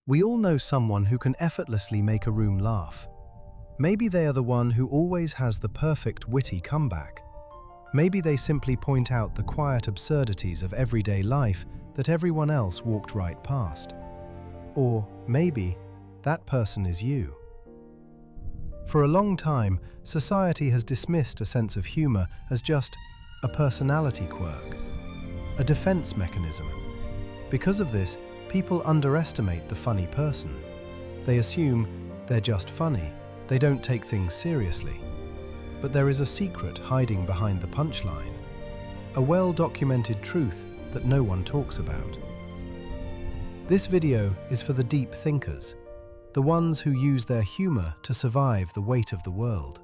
We all know someone who can effortlessly make a room laugh. Maybe they are the one who always has the perfect witty comeback. Maybe they simply point out the quiet absurdities of everyday life that everyone else walked right past. Or maybe that person is you. For a long time, society has dismissed a sense of humor as just a personality quirk, a defense mechanism. Because of this, people underestimate the funny person. They assume they're just funny, they don't take things seriously. But there is a secret hiding behind the punchline, a well-documented truth that no one talks about. This video is for the deep thinkers, the ones who use their humor to survive the weight of the world.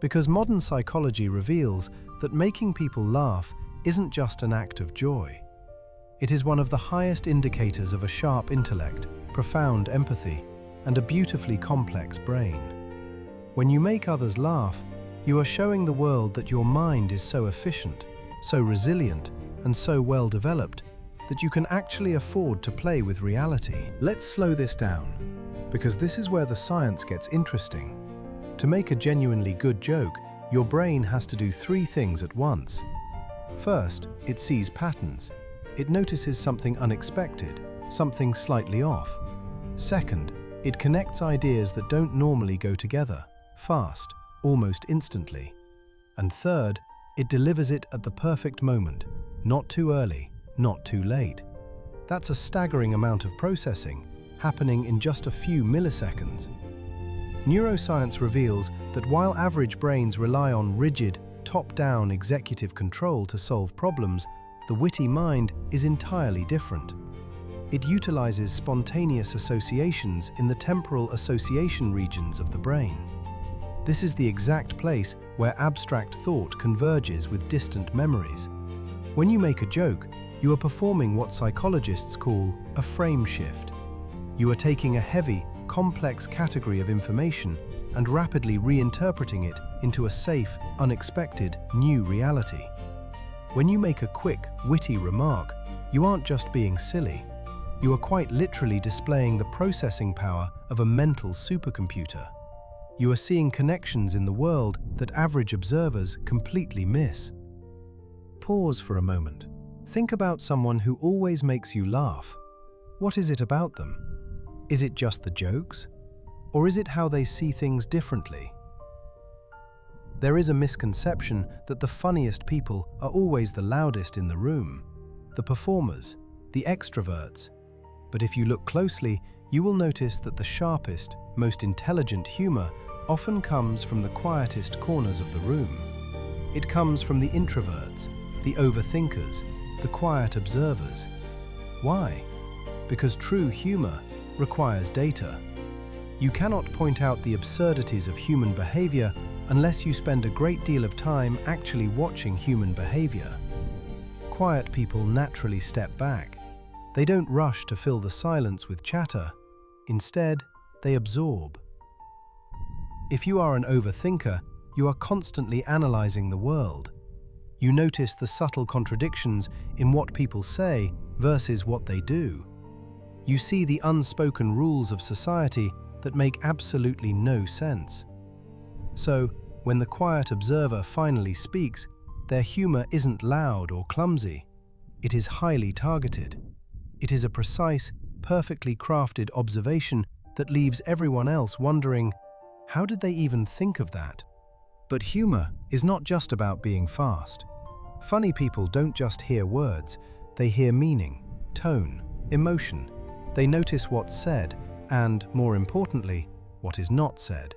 Because modern psychology reveals that making people laugh isn't just an act of joy. It is one of the highest indicators of a sharp intellect, profound empathy, and a beautifully complex brain. When you make others laugh, you are showing the world that your mind is so efficient, so resilient, and so well developed that you can actually afford to play with reality. Let's slow this down, because this is where the science gets interesting. To make a genuinely good joke, your brain has to do three things at once. First, it sees patterns. It notices something unexpected, something slightly off. Second, it connects ideas that don't normally go together, fast, almost instantly. And third, it delivers it at the perfect moment, not too early, not too late. That's a staggering amount of processing, happening in just a few milliseconds. Neuroscience reveals that while average brains rely on rigid, top-down executive control to solve problems, the witty mind is entirely different. It utilizes spontaneous associations in the temporal association regions of the brain. This is the exact place where abstract thought converges with distant memories. When you make a joke, you are performing what psychologists call a frame shift. You are taking a heavy, complex category of information and rapidly reinterpreting it into a safe, unexpected, new reality. When you make a quick, witty remark, you aren't just being silly. You are quite literally displaying the processing power of a mental supercomputer. You are seeing connections in the world that average observers completely miss. Pause for a moment. Think about someone who always makes you laugh. What is it about them? Is it just the jokes? Or is it how they see things differently? There is a misconception that the funniest people are always the loudest in the room, the performers, the extroverts. But if you look closely, you will notice that the sharpest, most intelligent humor often comes from the quietest corners of the room. It comes from the introverts, the overthinkers, the quiet observers. Why? Because true humor requires data. You cannot point out the absurdities of human behavior unless you spend a great deal of time actually watching human behavior. Quiet people naturally step back. They don't rush to fill the silence with chatter. Instead, they absorb. If you are an overthinker, you are constantly analyzing the world. You notice the subtle contradictions in what people say versus what they do. You see the unspoken rules of society that make absolutely no sense. So, when the quiet observer finally speaks, their humor isn't loud or clumsy. It is highly targeted. It is a precise, perfectly crafted observation that leaves everyone else wondering, how did they even think of that? But humor is not just about being fast. Funny people don't just hear words, they hear meaning, tone, emotion. They notice what's said and, more importantly, what is not said.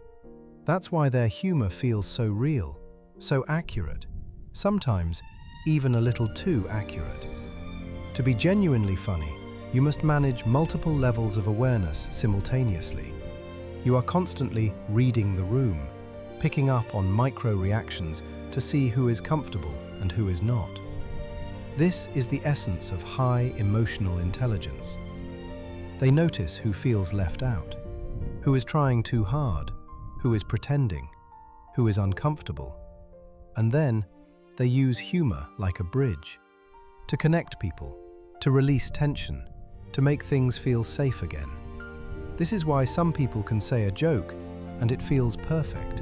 That's why their humor feels so real, so accurate, sometimes even a little too accurate. To be genuinely funny, you must manage multiple levels of awareness simultaneously. You are constantly reading the room, picking up on micro-reactions to see who is comfortable and who is not. This is the essence of high emotional intelligence. They notice who feels left out, who is trying too hard, who is pretending, who is uncomfortable. And then they use humor like a bridge to connect people, to release tension, to make things feel safe again. This is why some people can say a joke and it feels perfect,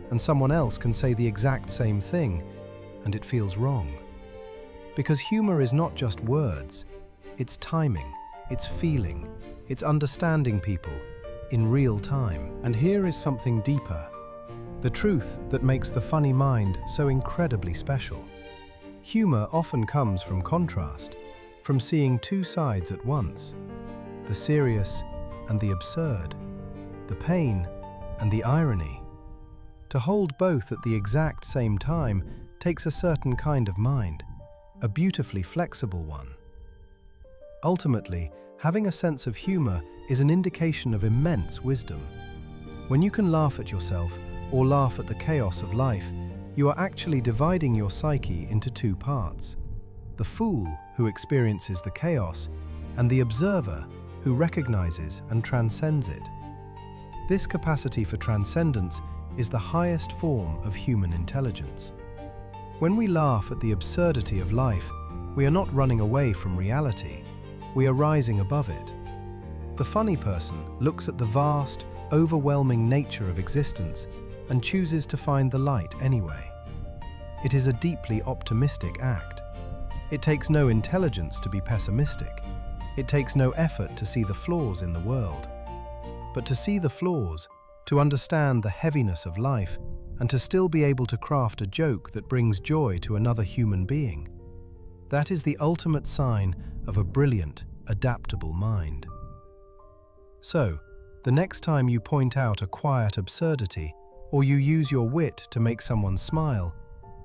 and someone else can say the exact same thing and it feels wrong. Because humor is not just words, it's timing, it's feeling, it's understanding people in real time. And here is something deeper, the truth that makes the funny mind so incredibly special. Humor often comes from contrast, from seeing two sides at once, the serious and the absurd, the pain and the irony. To hold both at the exact same time takes a certain kind of mind, a beautifully flexible one. Ultimately, having a sense of humor is an indication of immense wisdom. When you can laugh at yourself or laugh at the chaos of life, you are actually dividing your psyche into two parts: the fool who experiences the chaos and the observer who recognizes and transcends it. This capacity for transcendence is the highest form of human intelligence. When we laugh at the absurdity of life, we are not running away from reality, we are rising above it. The funny person looks at the vast, overwhelming nature of existence and chooses to find the light anyway. It is a deeply optimistic act. It takes no intelligence to be pessimistic. It takes no effort to see the flaws in the world. But to see the flaws, to understand the heaviness of life, and to still be able to craft a joke that brings joy to another human being, that is the ultimate sign of a brilliant, adaptable mind. So, the next time you point out a quiet absurdity, or you use your wit to make someone smile,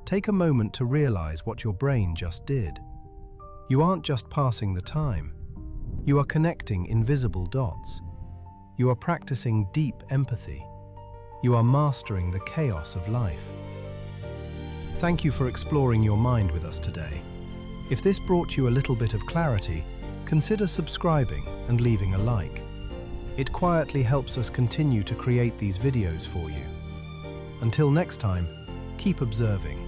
take a moment to realize what your brain just did. You aren't just passing the time. You are connecting invisible dots. You are practicing deep empathy. You are mastering the chaos of life. Thank you for exploring your mind with us today. If this brought you a little bit of clarity, consider subscribing and leaving a like. It quietly helps us continue to create these videos for you. Until next time, keep observing.